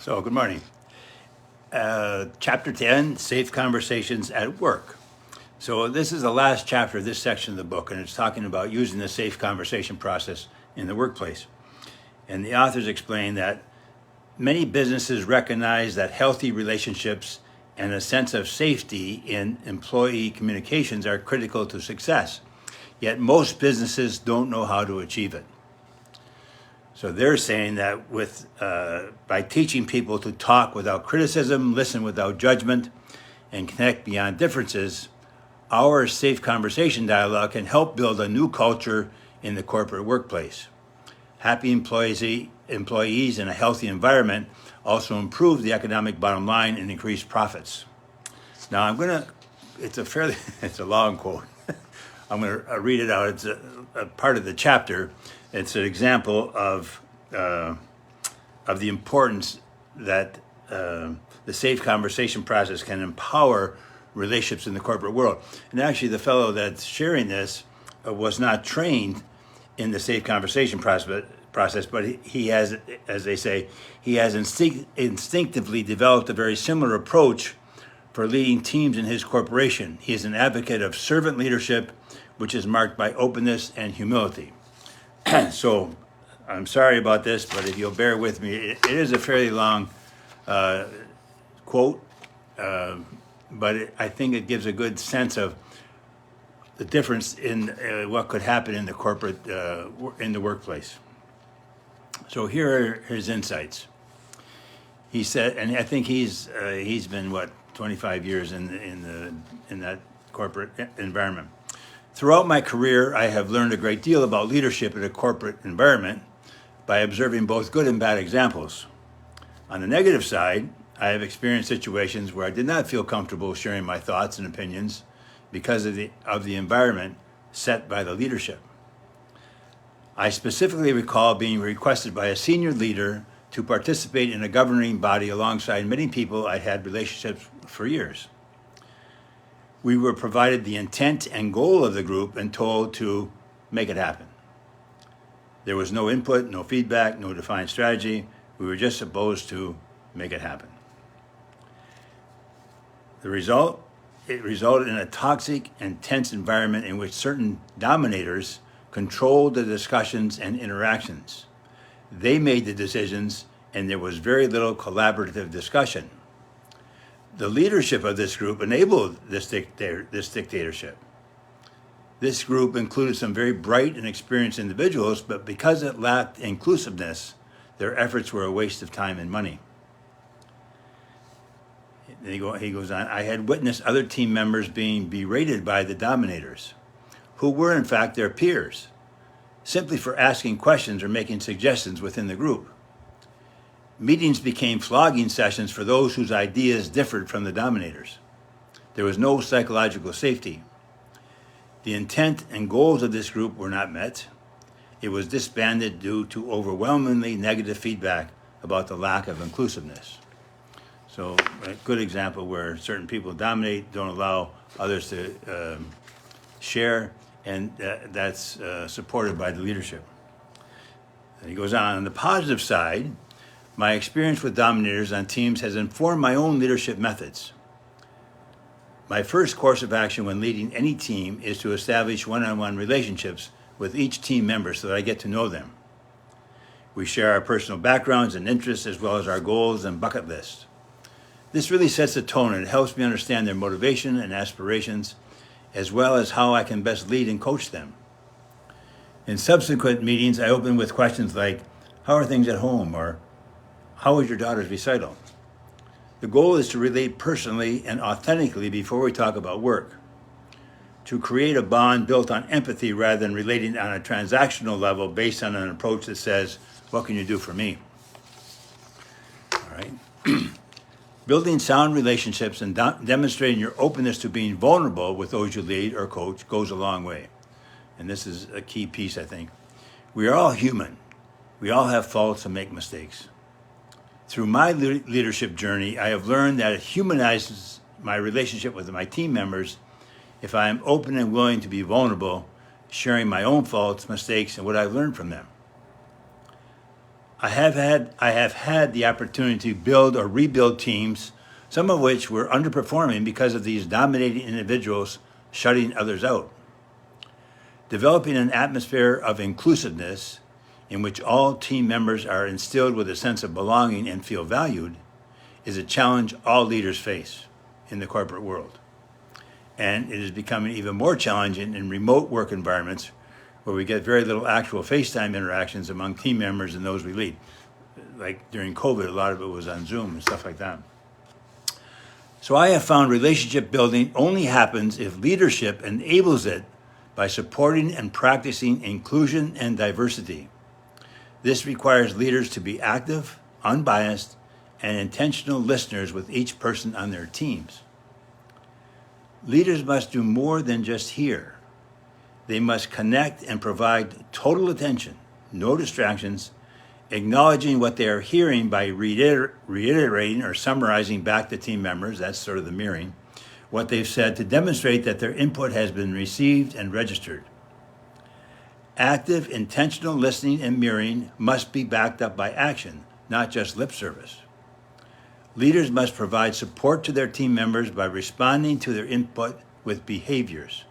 So, good morning. Chapter 10, Safe Conversations at Work. So this is the last chapter of this section of the book, and it's talking about using the safe conversation process in the workplace. And the authors explain that many businesses recognize that healthy relationships and a sense of safety in employee communications are critical to success. Yet most businesses don't know how to achieve it. So they're saying that by teaching people to talk without criticism, listen without judgment, and connect beyond differences, our safe conversation dialogue can help build a new culture in the corporate workplace. Happy employees in a healthy environment also improve the economic bottom line and increase profits. Now it's a long quote. I'm going to read it out. It's a part of the chapter. It's an example of the importance that the safe conversation process can empower relationships in the corporate world. And actually, the fellow that's sharing this was not trained in the safe conversation process, but he has, as they say, he has instinctively developed a very similar approach for leading teams in his corporation. He is an advocate of servant leadership, which is marked by openness and humility. So I'm sorry about this, but if you'll bear with me, it is a fairly long quote, but I think it gives a good sense of the difference in what could happen in the corporate, in the workplace. So here are his insights. He said, and I think he's been 25 years in that corporate environment. Throughout my career, I have learned a great deal about leadership in a corporate environment by observing both good and bad examples. On the negative side, I have experienced situations where I did not feel comfortable sharing my thoughts and opinions because of the environment set by the leadership. I specifically recall being requested by a senior leader to participate in a governing body alongside many people I had relationships for years. We were provided the intent and goal of the group and told to make it happen. There was no input, no feedback, no defined strategy. We were just supposed to make it happen. The result? It resulted in a toxic and tense environment in which certain dominators controlled the discussions and interactions. They made the decisions, and there was very little collaborative discussion. The leadership of this group enabled this dictatorship. This group included some very bright and experienced individuals, but because it lacked inclusiveness, their efforts were a waste of time and money. He goes on, I had witnessed other team members being berated by the dominators, who were in fact their peers, simply for asking questions or making suggestions within the group. Meetings became flogging sessions for those whose ideas differed from the dominators. There was no psychological safety. The intent and goals of this group were not met. It was disbanded due to overwhelmingly negative feedback about the lack of inclusiveness. So a good example where certain people dominate, don't allow others to share, and that's supported by the leadership. And he goes on the positive side, my experience with dominators on teams has informed my own leadership methods. My first course of action when leading any team is to establish one-on-one relationships with each team member so that I get to know them. We share our personal backgrounds and interests as well as our goals and bucket lists. This really sets the tone and it helps me understand their motivation and aspirations as well as how I can best lead and coach them. In subsequent meetings, I open with questions like, how are things at home? Or how was your daughter's recital? The goal is to relate personally and authentically before we talk about work, to create a bond built on empathy rather than relating on a transactional level based on an approach that says, what can you do for me? All right. Building sound relationships and demonstrating your openness to being vulnerable with those you lead or coach goes a long way. And this is a key piece, I think. We are all human. We all have faults and make mistakes. Through my leadership journey, I have learned that it humanizes my relationship with my team members if I am open and willing to be vulnerable, sharing my own faults, mistakes, and what I've learned from them. I have had the opportunity to build or rebuild teams, some of which were underperforming because of these dominating individuals shutting others out. Developing an atmosphere of inclusiveness in which all team members are instilled with a sense of belonging and feel valued is a challenge all leaders face in the corporate world. And it is becoming even more challenging in remote work environments where we get very little actual FaceTime interactions among team members and those we lead. Like during COVID, a lot of it was on Zoom and stuff like that. So I have found relationship building only happens if leadership enables it by supporting and practicing inclusion and diversity. This requires leaders to be active, unbiased, and intentional listeners with each person on their teams. Leaders must do more than just hear. They must connect and provide total attention, no distractions, acknowledging what they are hearing by reiterating or summarizing back to team members, that's sort of the mirroring, what they've said to demonstrate that their input has been received and registered. Active, intentional listening and mirroring must be backed up by action, not just lip service. Leaders must provide support to their team members by responding to their input with behaviors.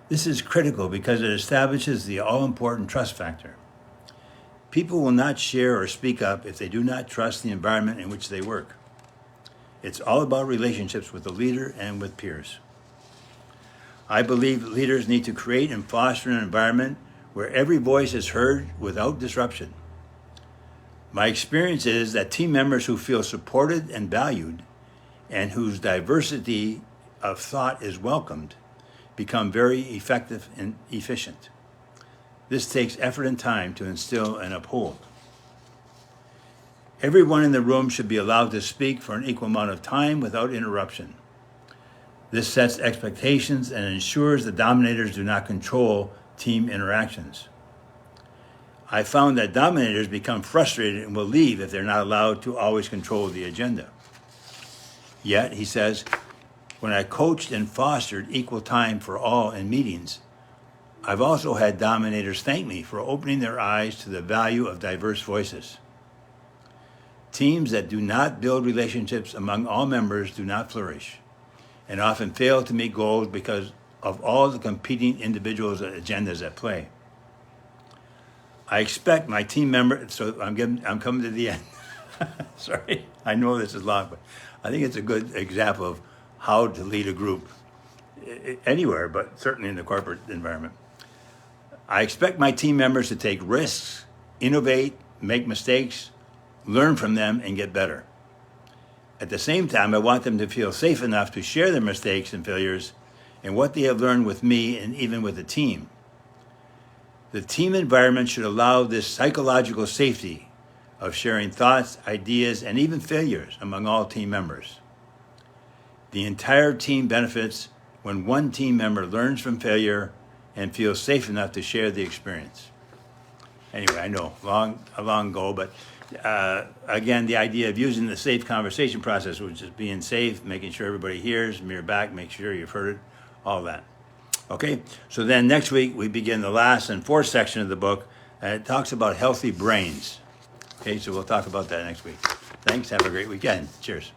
This is critical because it establishes the all-important trust factor. People will not share or speak up if they do not trust the environment in which they work. It's all about relationships with the leader and with peers. I believe leaders need to create and foster an environment where every voice is heard without disruption. My experience is that team members who feel supported and valued and whose diversity of thought is welcomed become very effective and efficient. This takes effort and time to instill and uphold. Everyone in the room should be allowed to speak for an equal amount of time without interruption. This sets expectations and ensures the dominators do not control team interactions. I found that dominators become frustrated and will leave if they're not allowed to always control the agenda. Yet, he says, when I coached and fostered equal time for all in meetings, I've also had dominators thank me for opening their eyes to the value of diverse voices. Teams that do not build relationships among all members do not flourish and often fail to meet goals because of all the competing individuals' agendas at play. I expect my team members, so I'm coming to the end. Sorry, I know this is long, but I think it's a good example of how to lead a group anywhere, but certainly in the corporate environment. I expect my team members to take risks, innovate, make mistakes, learn from them, and get better. At the same time, I want them to feel safe enough to share their mistakes and failures and what they have learned with me and even with the team. The team environment should allow this psychological safety of sharing thoughts, ideas, and even failures among all team members. The entire team benefits when one team member learns from failure and feels safe enough to share the experience. Anyway, I know, a long goal, but again, the idea of using the safe conversation process, which is being safe, making sure everybody hears, mirror back, make sure you've heard it, all that. Okay, so then next week we begin the last and fourth section of the book, and it talks about healthy brains. Okay, so we'll talk about that next week. Thanks, have a great weekend. Cheers.